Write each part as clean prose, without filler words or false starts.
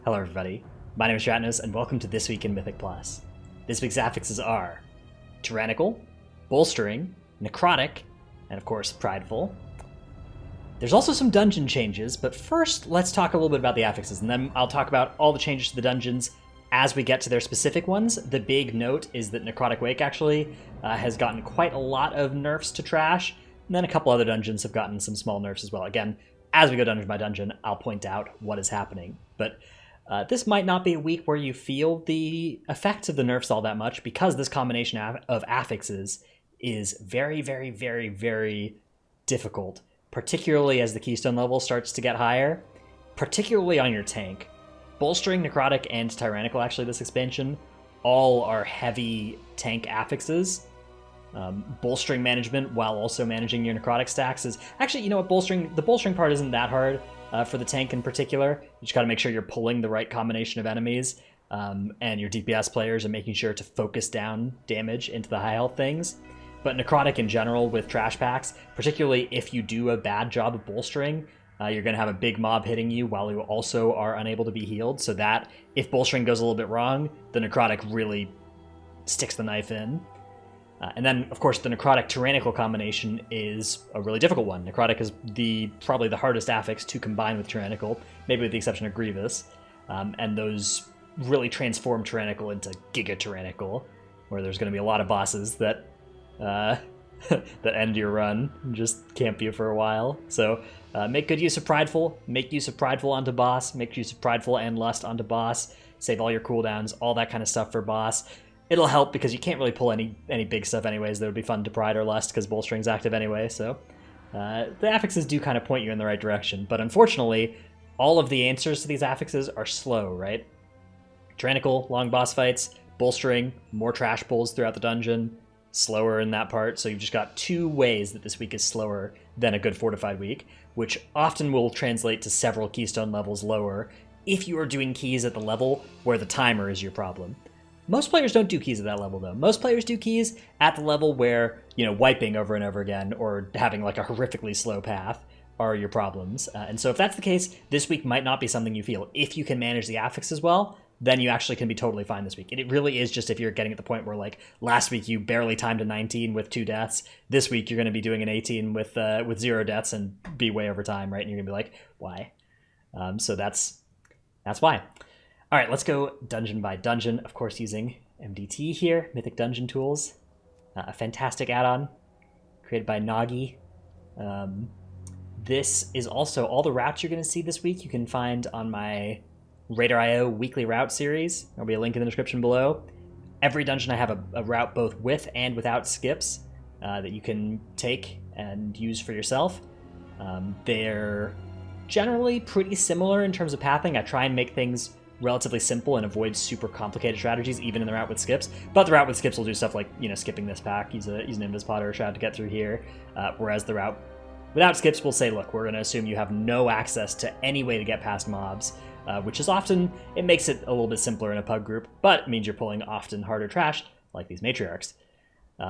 Hello everybody, my name is Shatnos, and welcome to This Week in Mythic Plus. This week's affixes are Tyrannical, Bolstering, Necrotic, and of course Prideful. There's also some dungeon changes, but first let's talk a little bit about the affixes, and then I'll talk about all the changes to the dungeons as we get to their specific ones. The big note is that Necrotic Wake actually has gotten quite a lot of nerfs to trash, and then a couple other dungeons have gotten some small nerfs as well. Again, as we go dungeon by dungeon, I'll point out what is happening, but this might not be a week where you feel the effects of the nerfs all that much, because this combination of affixes is very, very, very, very difficult, particularly as the keystone level starts to get higher, particularly on your tank. Bolstering, Necrotic, and Tyrannical, actually, this expansion, all are heavy tank affixes. Bolstering management while also managing your Necrotic stacks is... Actually, you know what, the bolstering part isn't that hard. For the tank in particular, you just got to make sure you're pulling the right combination of enemies, and your DPS players are making sure to focus down damage into the high health things. But Necrotic in general with trash packs, particularly if you do a bad job of bolstering, you're going to have a big mob hitting you while you also are unable to be healed, so that if bolstering goes a little bit wrong, the Necrotic really sticks the knife in. And then, of course, the Necrotic Tyrannical combination is a really difficult one. Necrotic is probably the hardest affix to combine with Tyrannical, maybe with the exception of Grievous. And those really transform Tyrannical into Giga Tyrannical, where there's going to be a lot of bosses that that end your run and just camp you for a while. So make good use of Prideful, make use of Prideful onto boss, make use of Prideful and Lust onto boss, save all your cooldowns, all that kind of stuff for boss. It'll help because you can't really pull any big stuff anyways that would be fun to Pride or Lust, because Bolstering's active anyway, so the affixes do kind of point you in the right direction. But unfortunately, all of the answers to these affixes are slow, right? Tyrannical, long boss fights; Bolstering, more trash pulls throughout the dungeon, slower in that part, so you've just got two ways that this week is slower than a good fortified week, which often will translate to several keystone levels lower if you are doing keys at the level where the timer is your problem. Most players don't do keys at that level, though. Most players do keys at the level where, you know, wiping over and over again or having like a horrifically slow path are your problems. And so if that's the case, this week might not be something you feel. If you can manage the affixes well, then you actually can be totally fine this week. And it really is just if you're getting at the point where, like, last week you barely timed a 19 with 2 deaths. This week you're going to be doing an 18 with 0 deaths and be way over time, right? And you're going to be like, why? So that's why. All right, let's go dungeon by dungeon, of course using MDT here, Mythic Dungeon Tools, a fantastic add-on created by Nagi. This is also all the routes you're going to see this week you can find on my Raider.io weekly route series. There'll be a link in the description below. Every dungeon I have a route both with and without skips that you can take and use for yourself. They're generally pretty similar in terms of pathing. I try and make things relatively simple and avoid super complicated strategies, even in the route with skips. But the route with skips will do stuff like, you know, skipping this pack, use an Invis Pod or a Shroud to get through here. Whereas the route without skips will say, look, we're going to assume you have no access to any way to get past mobs, which is often, it makes it a little bit simpler in a pug group, but it means you're pulling often harder trash, like these matriarchs.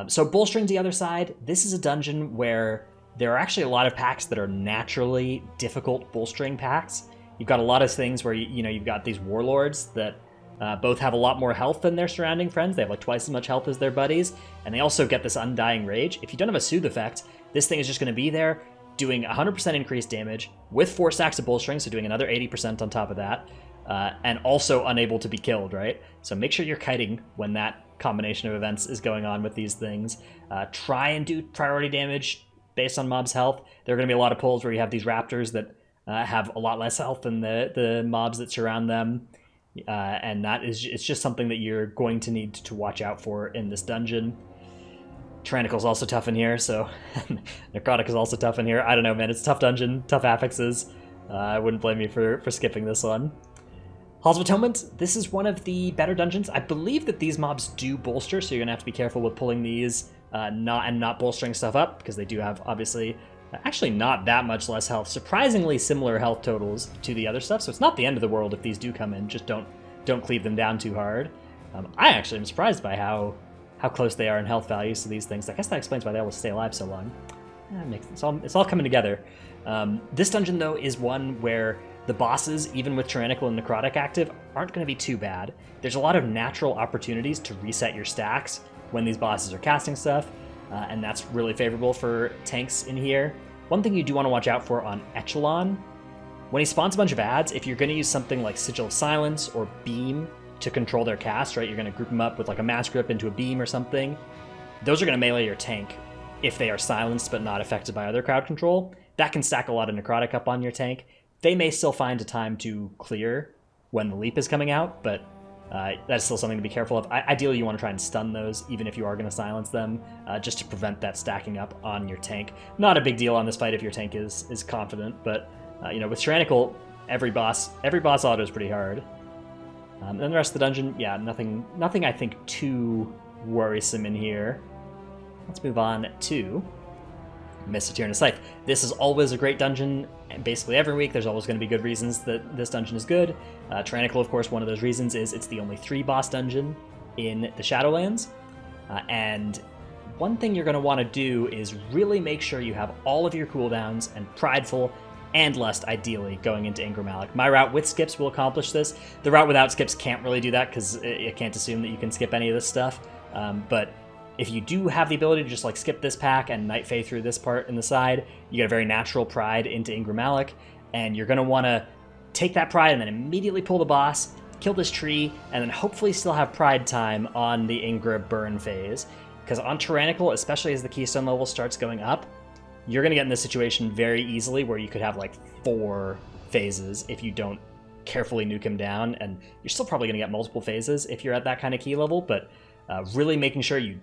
So bolstering the other side, this is a dungeon where there are actually a lot of packs that are naturally difficult bolstering packs. You've got a lot of things where, you've got these warlords that both have a lot more health than their surrounding friends. They have like twice as much health as their buddies, and they also get this Undying Rage. If you don't have a Soothe effect, this thing is just going to be there doing 100% increased damage with 4 stacks of bolstering, so doing another 80% on top of that, and also unable to be killed, right? So make sure you're kiting when that combination of events is going on with these things. Try and do priority damage based on mobs' health. There are going to be a lot of pulls where you have these raptors that have a lot less health than the mobs that surround them, and it's just something that you're going to need to watch out for in this dungeon. Tyrannical's also tough in here, so Necrotic is also tough in here. I don't know, man, it's a tough dungeon, tough affixes. I wouldn't blame me for skipping this one. Halls of Atonement, this is one of the better dungeons. I believe that these mobs do bolster, so you're gonna have to be careful with pulling these not bolstering stuff up, because they do have, obviously, actually not that much less health. Surprisingly similar health totals to the other stuff, so it's not the end of the world if these do come in. Just don't cleave them down too hard. I actually am surprised by how close they are in health values to these things. I guess that explains why they're able to stay alive so long. It's all coming together. This dungeon, though, is one where the bosses, even with Tyrannical and Necrotic active, aren't going to be too bad. There's a lot of natural opportunities to reset your stacks when these bosses are casting stuff, and that's really favorable for tanks in here. One thing you do want to watch out for on Echelon, when he spawns a bunch of adds, if you're going to use something like Sigil of Silence or Beam to control their cast, right, you're going to group them up with like a Mass Grip into a Beam or something, those are going to melee your tank if they are silenced but not affected by other crowd control. That can stack a lot of Necrotic up on your tank. They may still find a time to clear when the leap is coming out, but that's still something to be careful of. Ideally, you want to try and stun those, even if you are going to silence them, just to prevent that stacking up on your tank. Not a big deal on this fight if your tank is confident, but with Tyrannical, every boss auto is pretty hard. And then the rest of the dungeon, yeah, nothing I think too worrisome in here. Let's move on to Mr. Tirna Scithe. This is always a great dungeon. Basically every week there's always going to be good reasons that this dungeon is good. Tyrannical, of course, one of those reasons is it's the only 3-boss dungeon in the Shadowlands. And one thing you're going to want to do is really make sure you have all of your cooldowns and Prideful and Lust, ideally, going into Ingramalik. My route with skips will accomplish this. The route without skips can't really do that because you can't assume that you can skip any of this stuff. But if you do have the ability to just like skip this pack and Night Fae through this part in the side, you get a very natural Pride into Ingramalik, and you're going to want to take that Pride and then immediately pull the boss, kill this tree, and then hopefully still have Pride time on the Ingra burn phase. Because on Tyrannical, especially as the Keystone level starts going up, you're going to get in this situation very easily where you could have like 4 phases if you don't carefully nuke him down, and you're still probably going to get multiple phases if you're at that kind of key level, but really making sure you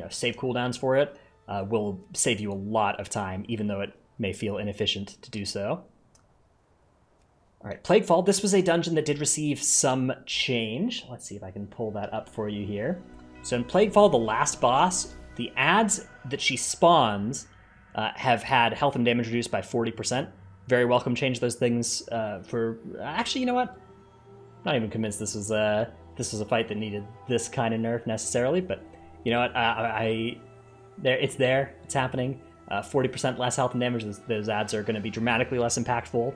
save cooldowns for it will save you a lot of time, even though it may feel inefficient to do so. All right, Plaguefall. This was a dungeon that did receive some change. Let's see if I can pull that up for you here. So in Plaguefall, the last boss, the adds that she spawns have had health and damage reduced by 40%. Very welcome change those things for... Actually, you know what? I'm not even convinced this was a fight that needed this kind of nerf necessarily, but you know what? It's happening. 40% less health and damage. Those adds are going to be dramatically less impactful.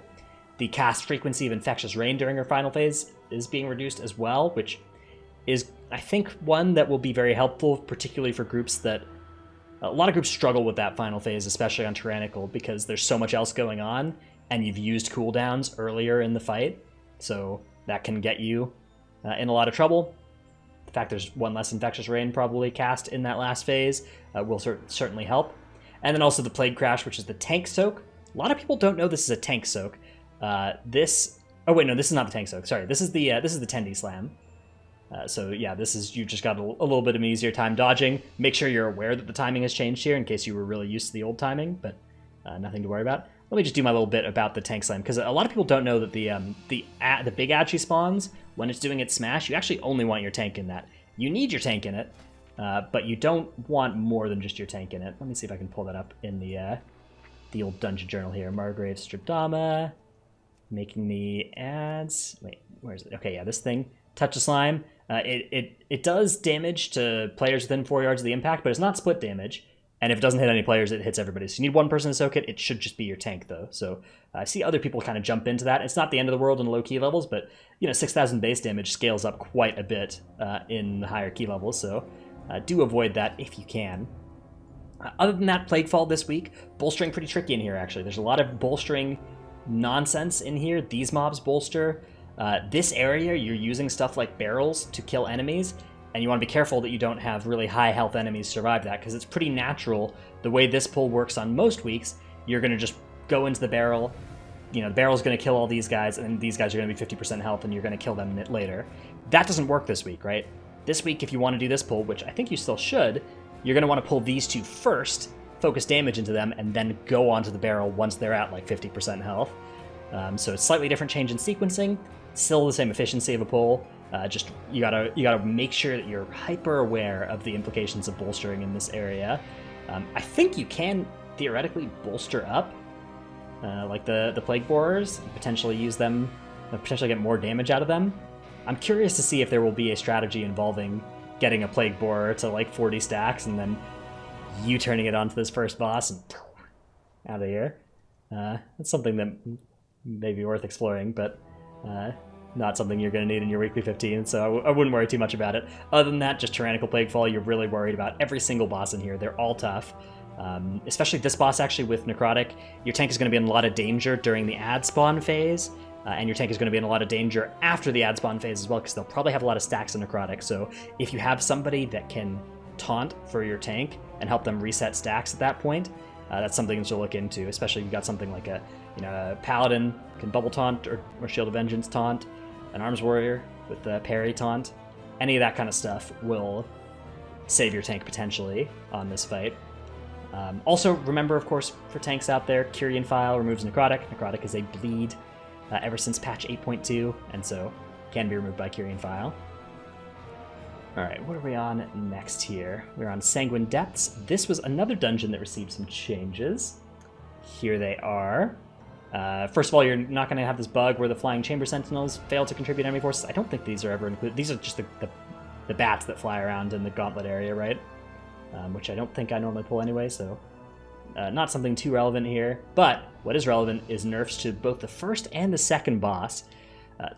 The cast frequency of Infectious Rain during her final phase is being reduced as well, which is, I think, one that will be very helpful, particularly for groups that... A lot of groups struggle with that final phase, especially on Tyrannical, because there's so much else going on, and you've used cooldowns earlier in the fight, so that can get you in a lot of trouble. The fact there's one less Infectious Rain probably cast in that last phase will certainly help. And then also the Plague Crash, which is the tank soak. A lot of people don't know this is a tank soak. Oh wait, no, this is not the tank soak. Sorry, this is the Tendy Slam. So yeah, you just got a little bit of an easier time dodging. Make sure you're aware that the timing has changed here in case you were really used to the old timing, but nothing to worry about. Let me just do my little bit about the tank slam, because a lot of people don't know that the big ad she spawns, when it's doing its smash, you actually only want your tank in that. You need your tank in it, but you don't want more than just your tank in it. Let me see if I can pull that up in the old dungeon journal here. Margrave Stradama, making the ads. Wait, where is it? Okay, yeah, this thing. Touch of Slime. It does damage to players within 4 yards of the impact, but it's not split damage. And if it doesn't hit any players, it hits everybody. So you need one person to soak it. It should just be your tank, though. So I see other people kind of jump into that. It's not the end of the world in low key levels, but 6,000 base damage scales up quite a bit in the higher key levels. So do avoid that if you can. Other than that, Plaguefall this week, bolstering pretty tricky in here. Actually, there's a lot of bolstering nonsense in here. These mobs bolster. This area, you're using stuff like barrels to kill enemies, and you want to be careful that you don't have really high health enemies survive that, because it's pretty natural. The way this pull works on most weeks, you're going to just go into the barrel, the barrel's going to kill all these guys, and these guys are going to be 50% health, and you're going to kill them later. That doesn't work this week, right? This week, if you want to do this pull, which I think you still should, you're going to want to pull these two first, focus damage into them, and then go onto the barrel once they're at like 50% health. So it's slightly different change in sequencing, still the same efficiency of a pull. Just you gotta make sure that you're hyper aware of the implications of bolstering in this area. I think you can theoretically bolster up, like the Plague Borers, and potentially use them, potentially get more damage out of them. I'm curious to see if there will be a strategy involving getting a Plague Borer to like 40 stacks and then you turning it onto this first boss and out of here. That's something that maybe worth exploring, but not something you're going to need in your weekly 15, so I wouldn't worry too much about it. Other than that, just Tyrannical Plaguefall, you're really worried about every single boss in here. They're all tough. Especially this boss, actually, with Necrotic. Your tank is going to be in a lot of danger during the ad spawn phase, and your tank is going to be in a lot of danger after the ad spawn phase as well, because they'll probably have a lot of stacks of Necrotic. So if you have somebody that can taunt for your tank and help them reset stacks at that point, that's something to look into, especially if you've got something like a Paladin can bubble taunt or Shield of Vengeance taunt, an Arms Warrior with the parry taunt. Any of that kind of stuff will save your tank potentially on this fight. Also, remember, of course, for tanks out there, Kyrian File removes Necrotic. Necrotic is a bleed ever since patch 8.2, and so can be removed by Kyrian File. Alright, what are we on next here? We're on Sanguine Depths. This was another dungeon that received some changes. Here they are. First of all, you're not going to have this bug where the Flying Chamber Sentinels fail to contribute enemy forces. I don't think these are ever included. These are just the bats that fly around in the gauntlet area, right? Which I don't think I normally pull anyway, so not something too relevant here. But what is relevant is nerfs to both the first and the second boss.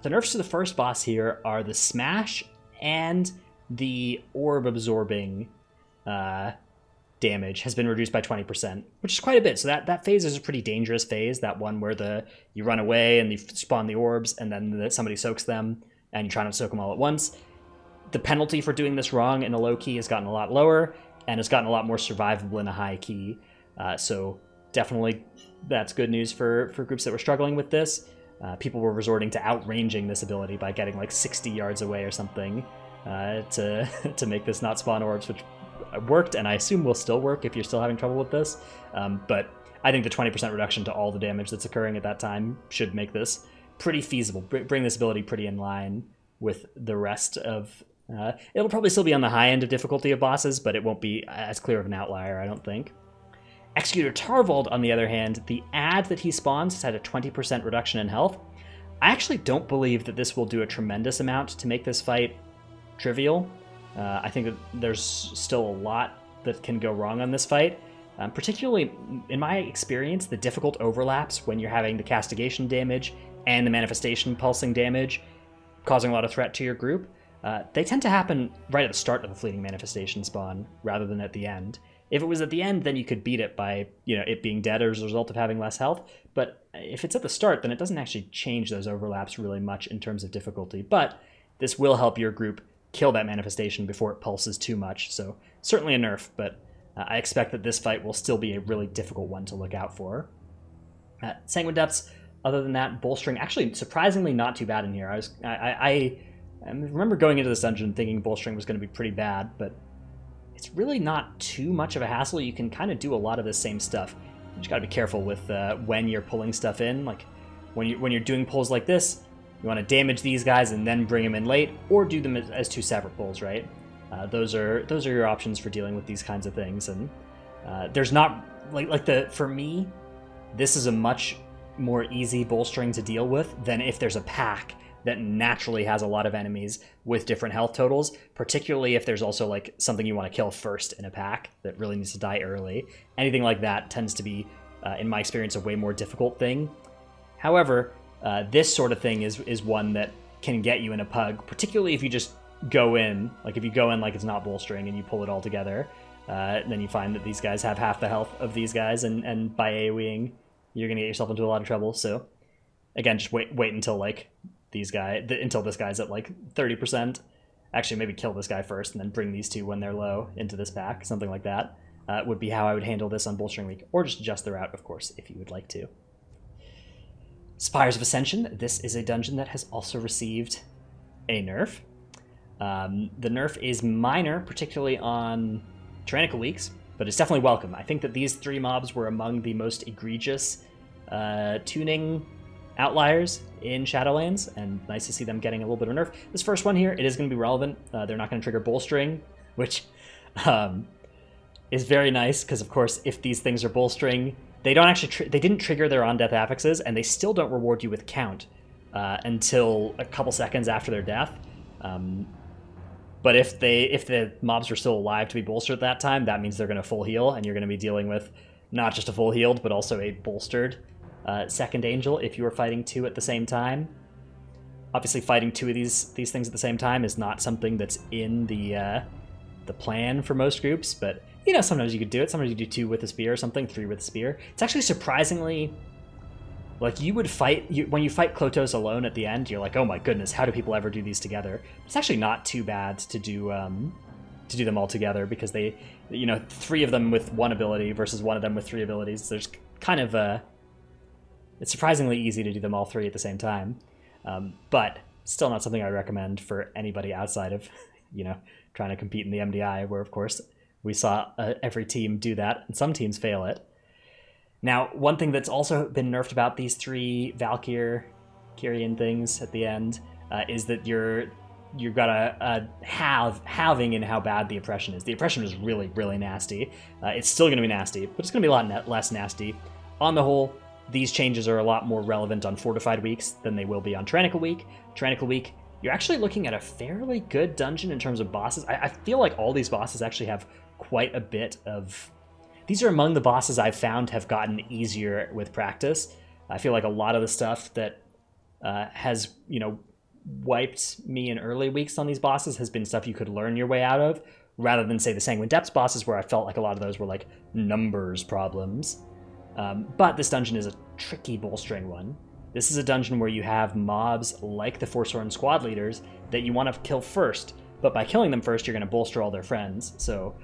The nerfs to the first boss here are the Smash and the Orb absorbing damage has been reduced by 20%, which is quite a bit. So that phase is a pretty dangerous phase, that one where you run away and you spawn the orbs and then somebody soaks them and you try to soak them all at once. The penalty for doing this wrong in a low key has gotten a lot lower, and it's gotten a lot more survivable in a high key. So definitely that's good news for groups that were struggling with this. People were resorting to outranging this ability by getting like 60 yards away or something to make this not spawn orbs, which worked, and I assume will still work if you're still having trouble with this. But I think the 20% reduction to all the damage that's occurring at that time should make this pretty feasible, bring this ability pretty in line with the rest of... it'll probably still be on the high end of difficulty of bosses, but it won't be as clear of an outlier, I don't think. Executor Tarvald, on the other hand, the ad that he spawns has had a 20% reduction in health. I actually don't believe that this will do a tremendous amount to make this fight trivial. I think that there's still a lot that can go wrong on this fight. Particularly, in my experience, the difficult overlaps when you're having the castigation damage and the manifestation pulsing damage causing a lot of threat to your group. They tend to happen right at the start of the fleeting manifestation spawn rather than at the end. If it was at the end, then you could beat it by it being dead as a result of having less health. But if it's at the start, then it doesn't actually change those overlaps really much in terms of difficulty. But this will help your group kill that manifestation before it pulses too much. So certainly a nerf, but I expect that this fight will still be a really difficult one to look out for. Sanguine Depths, other than that, Bolstering, actually surprisingly not too bad in here. I remember going into this dungeon thinking Bolstering was going to be pretty bad, but it's really not too much of a hassle. You can kind of do a lot of the same stuff. You just got to be careful with when you're pulling stuff in. Like when you're doing pulls like this, you want to damage these guys and then bring them in late, or do them as two separate pulls, right? Those are your options for dealing with these kinds of things. And there's not for me, this is a much more easy Bolstering to deal with than if there's a pack that naturally has a lot of enemies with different health totals, particularly if there's also like something you want to kill first in a pack that really needs to die early. Anything like that tends to be, in my experience, a way more difficult thing. However, this sort of thing is one that can get you in a pug, particularly if you just go in, like if you go in like it's not Bolstering and you pull it all together, then you find that these guys have half the health of these guys, and by AoEing, you're going to get yourself into a lot of trouble. So again, just wait until like until this guy's at like 30%. Actually, maybe kill this guy first and then bring these two when they're low into this pack. Something like that would be how I would handle this on Bolstering Week, or just adjust the route, of course, if you would like to. Spires of Ascension. This is a dungeon that has also received a nerf. The nerf is minor, particularly on Tyrannical weeks, but it's definitely welcome. I think that these three mobs were among the most egregious tuning outliers in Shadowlands, and nice to see them getting a little bit of a nerf. This first one here, it is going to be relevant. They're not going to trigger Bolstering, which is very nice, because of course, if these things are Bolstering, they don't actually they didn't trigger their on-death affixes, and they still don't reward you with count until a couple seconds after their death. But if the mobs are still alive to be bolstered at that time, that means they're going to full heal, and you're going to be dealing with not just a full healed, but also a bolstered Second Angel if you were fighting 2 at the same time. Obviously, fighting 2 of these things at the same time is not something that's in the plan for most groups, but you know, sometimes you could do it. Sometimes you do 2 with a spear or something, 3 with a spear. It's actually surprisingly, like, you would fight, when you fight Klotos alone at the end, you're like, oh my goodness, how do people ever do these together? It's actually not too bad to do them all together, because they, you know, 3 of them with 1 ability versus 1 of them with 3 abilities. There's kind of it's surprisingly easy to do them all 3 at the same time, but still not something I recommend for anybody outside of, you know, trying to compete in the MDI, where of course we saw every team do that, and some teams fail it. Now, one thing that's also been nerfed about these 3 Valkyrian things at the end is that you've got a halving in how bad the oppression is. The oppression is really, really nasty. It's still going to be nasty, but it's going to be a lot less nasty. On the whole, these changes are a lot more relevant on Fortified weeks than they will be on Tyrannical week. Tyrannical week, you're actually looking at a fairly good dungeon in terms of bosses. I feel like all these bosses actually have quite a bit of... These are among the bosses I've found have gotten easier with practice. I feel like a lot of the stuff that has, you know, wiped me in early weeks on these bosses has been stuff you could learn your way out of, rather than, say, the Sanguine Depths bosses, where I felt like a lot of those were, like, numbers problems. But this dungeon is a tricky bolstering one. This is a dungeon where you have mobs like the Forsworn squad leaders that you want to kill first, but by killing them first, you're going to bolster all their friends, so...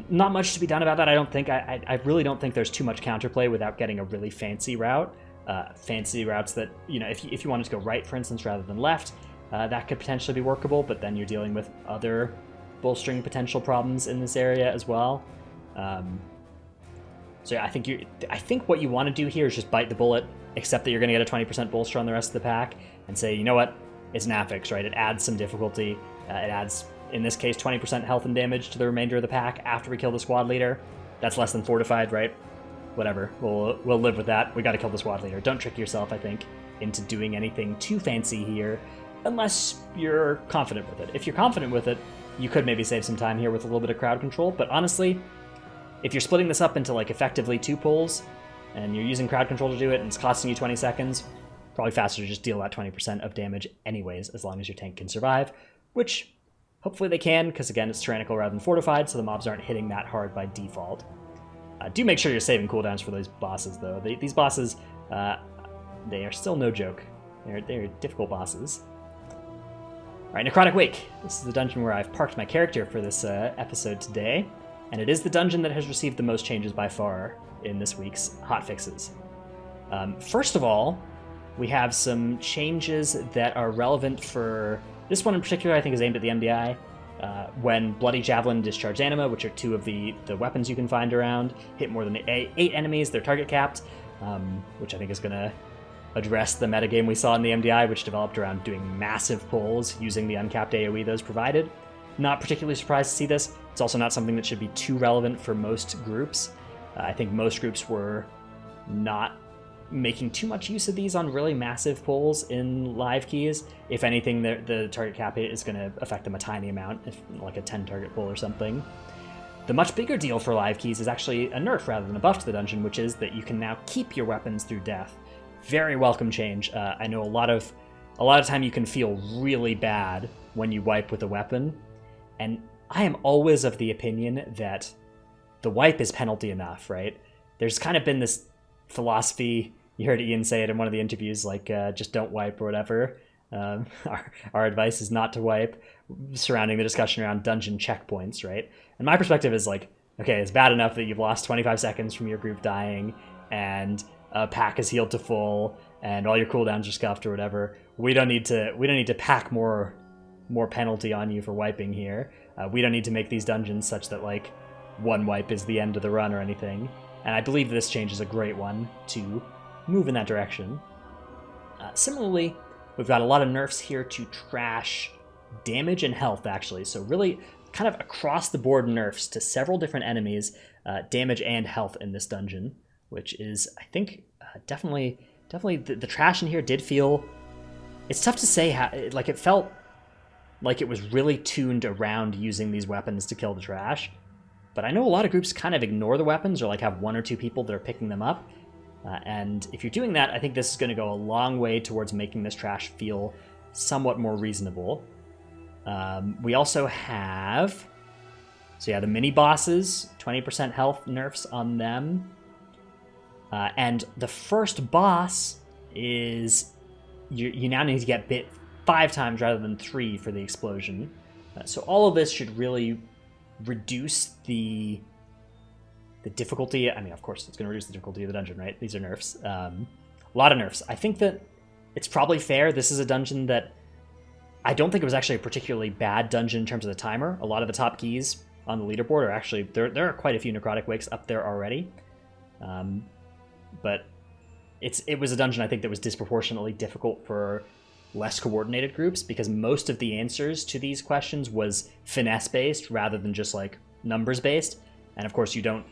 not much to be done about that, I don't think. I really don't think there's too much counterplay without getting a really fancy route. Fancy routes that, you know, if you wanted to go right, for instance, rather than left, that could potentially be workable, but then you're dealing with other bolstering potential problems in this area as well. So yeah, I think what you want to do here is just bite the bullet, accept that you're going to get a 20% bolster on the rest of the pack, and say, you know what, it's an affix, right? It adds some difficulty. It adds, in this case, 20% health and damage to the remainder of the pack after we kill the squad leader. That's less than Fortified, right? Whatever, we'll live with that. We got to kill the squad leader. Don't trick yourself, I think, into doing anything too fancy here, unless you're confident with it. If you're confident with it, you could maybe save some time here with a little bit of crowd control, but honestly, if you're splitting this up into, like, effectively 2 pulls, and you're using crowd control to do it, and it's costing you 20 seconds, probably faster to just deal that 20% of damage anyways, as long as your tank can survive, which hopefully they can, because again, it's Tyrannical rather than Fortified, so the mobs aren't hitting that hard by default. Do make sure you're saving cooldowns for those bosses, though. These bosses, they are still no joke. They're difficult bosses. Alright, Necrotic Wake. This is the dungeon where I've parked my character for this episode today, and it is the dungeon that has received the most changes by far in this week's hotfixes. First of all, we have some changes that are relevant for... This one in particular, I think, is aimed at the MDI. When Bloody Javelin, Discharge Anima, which are 2 of the weapons you can find around, hit more than 8 enemies, they're target capped, which I think is going to address the metagame we saw in the MDI, which developed around doing massive pulls using the uncapped AoE those provided. Not particularly surprised to see this. It's also not something that should be too relevant for most groups. I think most groups were not making too much use of these on really massive pulls in live keys. If anything, the target cap is going to affect them a tiny amount, if like a 10 target pull or something. The much bigger deal for live keys is actually a nerf rather than a buff to the dungeon, which is that you can now keep your weapons through death. Very welcome change. I know a lot of time you can feel really bad when you wipe with a weapon, and I am always of the opinion that the wipe is penalty enough, right? There's kind of been this philosophy, you heard Ian say it in one of the interviews, like, just don't wipe or whatever. Our advice is not to wipe, surrounding the discussion around dungeon checkpoints, right? And my perspective is like, okay, it's bad enough that you've lost 25 seconds from your group dying, and a pack is healed to full, and all your cooldowns are scuffed or whatever. We don't need to pack more penalty on you for wiping here. We don't need to make these dungeons such that, like, one wipe is the end of the run or anything. And I believe this change is a great one to move in that direction. Similarly, we've got a lot of nerfs here to trash damage and health, actually. So really kind of across the board nerfs to several different enemies, damage and health in this dungeon, which is, I think, definitely the trash in here did feel... It's tough to say how... Like, it felt like it was really tuned around using these weapons to kill the trash. But I know a lot of groups kind of ignore the weapons, or like have 1 or 2 people that are picking them up. And if you're doing that, I think this is going to go a long way towards making this trash feel somewhat more reasonable. We also have, so yeah, the mini bosses, 20% health nerfs on them. And the first boss is, you now need to get bit 5 times rather than 3 for the explosion. So all of this should really reduce the difficulty. I mean, of course, it's going to reduce the difficulty of the dungeon, right? These are nerfs. A lot of nerfs. I think that it's probably fair. This is a dungeon that I don't think it was actually a particularly bad dungeon in terms of the timer. A lot of the top keys on the leaderboard are actually, there are quite a few Necrotic Wakes up there already. But it was a dungeon, I think, that was disproportionately difficult for less coordinated groups, because most of the answers to these questions was finesse-based rather than just, like, numbers-based. And, of course, you don't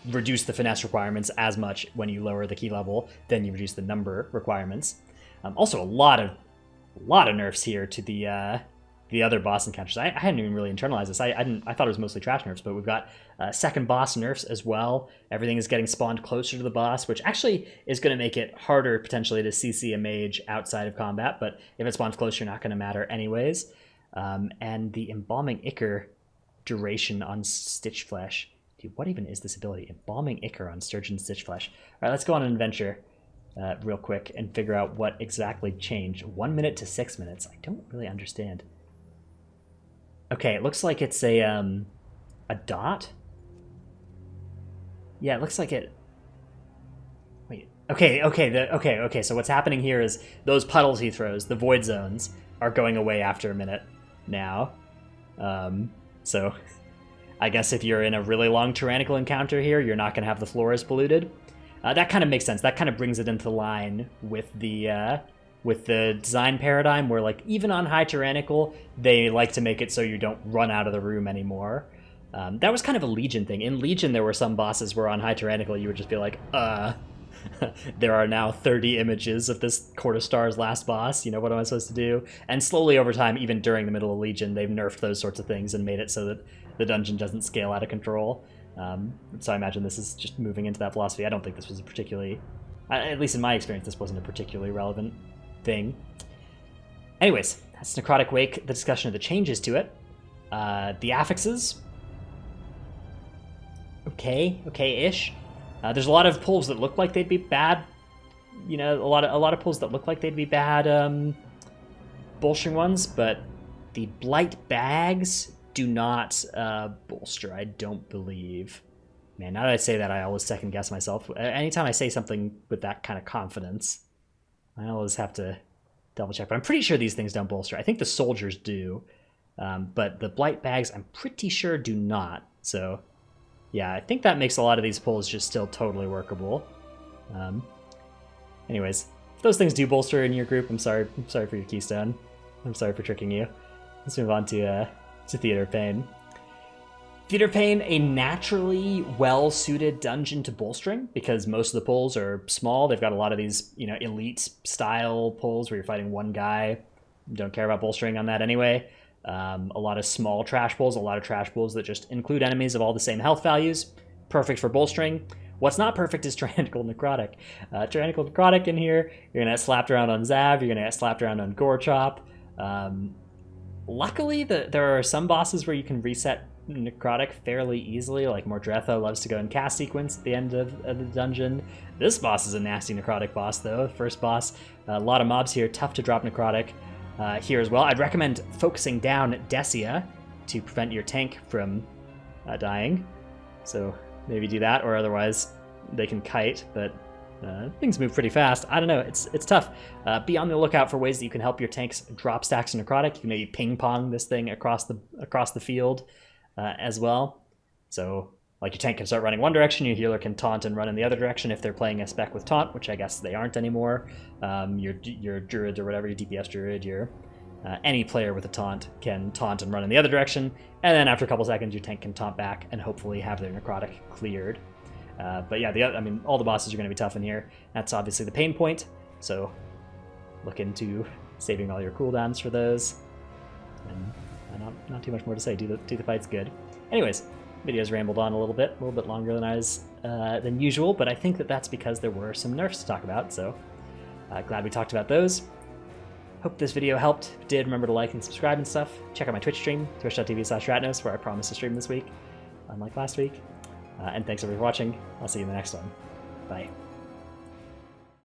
reduce the finesse requirements as much when you lower the key level than you reduce the number requirements. Also, a lot of nerfs here to the other boss encounters. I hadn't even really internalized this. I thought it was mostly trash nerfs, but we've got second boss nerfs as well. Everything is getting spawned closer to the boss, which actually is going to make it harder potentially to CC a mage outside of combat, but if it spawns closer, not going to matter anyways. And the Embalming Ichor duration on Stitch Flesh. Dude, what even is this ability? Embalming Ichor on Sturgeon Stitch Flesh. All right, let's go on an adventure real quick and figure out what exactly changed. 1 minute to 6 minutes. I don't really understand. Okay, it looks like it's a dot. Yeah, it looks like it. Wait. Okay. So what's happening here is those puddles he throws, the void zones, are going away after a minute now. So I guess if you're in a really long Tyrannical encounter here, you're not going to have the floors polluted. That kind of makes sense. That kind of brings it into line with the design paradigm, where, like, even on high Tyrannical, they like to make it so you don't run out of the room anymore. That was kind of a Legion thing. In Legion, there were some bosses where on high Tyrannical you would just be like, there are now 30 images of this Court of Stars last boss, you know, what am I supposed to do? And slowly over time, even during the middle of Legion, they've nerfed those sorts of things and made it so that the dungeon doesn't scale out of control. So I imagine this is just moving into that philosophy. I don't think this was a particularly, at least in my experience, this wasn't a particularly relevant thing. Anyways, that's Necrotic Wake, the discussion of the changes to it. The affixes. Okay-ish. There's a lot of pulls that look like they'd be bad. You know, a lot of pulls that look like they'd be bad bolstering ones, but the Blight bags do not bolster, I don't believe. Man, now that I say that, I always second guess myself. Anytime I say something with that kind of confidence, I always have to double check. But I'm pretty sure these things don't bolster. I think the soldiers do, but the Blight bags, I'm pretty sure, do not. So yeah, I think that makes a lot of these pulls just still totally workable. Anyways, if those things do bolster in your group, I'm sorry for your keystone. I'm sorry for tricking you. Let's move on to Theater of Pain. Theater of Pain, a naturally well-suited dungeon to bolstering, because most of the pulls are small. They've got a lot of these, you know, elite-style pulls where you're fighting one guy. Don't care about bolstering on that anyway. A lot of small trash pulls, a lot of trash pulls that just include enemies of all the same health values. Perfect for bolstering. What's not perfect is Tyrannical Necrotic. Tyrannical Necrotic in here, you're going to get slapped around on Zav, you're going to get slapped around on Gorechop. Luckily, there are some bosses where you can reset Necrotic fairly easily, like Mordretha loves to go in cast sequence at the end of the dungeon. This boss is a nasty Necrotic boss, though. First boss, a lot of mobs here, tough to drop Necrotic here as well. I'd recommend focusing down Decia to prevent your tank from dying. So maybe do that, or otherwise they can kite, but things move pretty fast. I don't know, it's tough. Be on the lookout for ways that you can help your tanks drop stacks of Necrotic. You can maybe ping pong this thing across the field as well. So, like, your tank can start running one direction, your healer can taunt and run in the other direction if they're playing a spec with taunt, which I guess they aren't anymore. Your druid or whatever, your DPS druid, your any player with a taunt can taunt and run in the other direction, and then after a couple seconds your tank can taunt back and hopefully have their Necrotic cleared. But yeah, all the bosses are going to be tough in here. That's obviously the pain point, so look into saving all your cooldowns for those. And not too much more to say. Do the fights good. Anyways, Videos rambled on a little bit longer than usual, but I think that's because there were some nerfs to talk about, so glad we talked about those. Hope this video helped. If it did, remember to like and subscribe and stuff. Check out my Twitch stream, twitch.tv/ratnos, where I promise to stream this week, unlike last week. And thanks everybody for watching. I'll see you in the next one. Bye.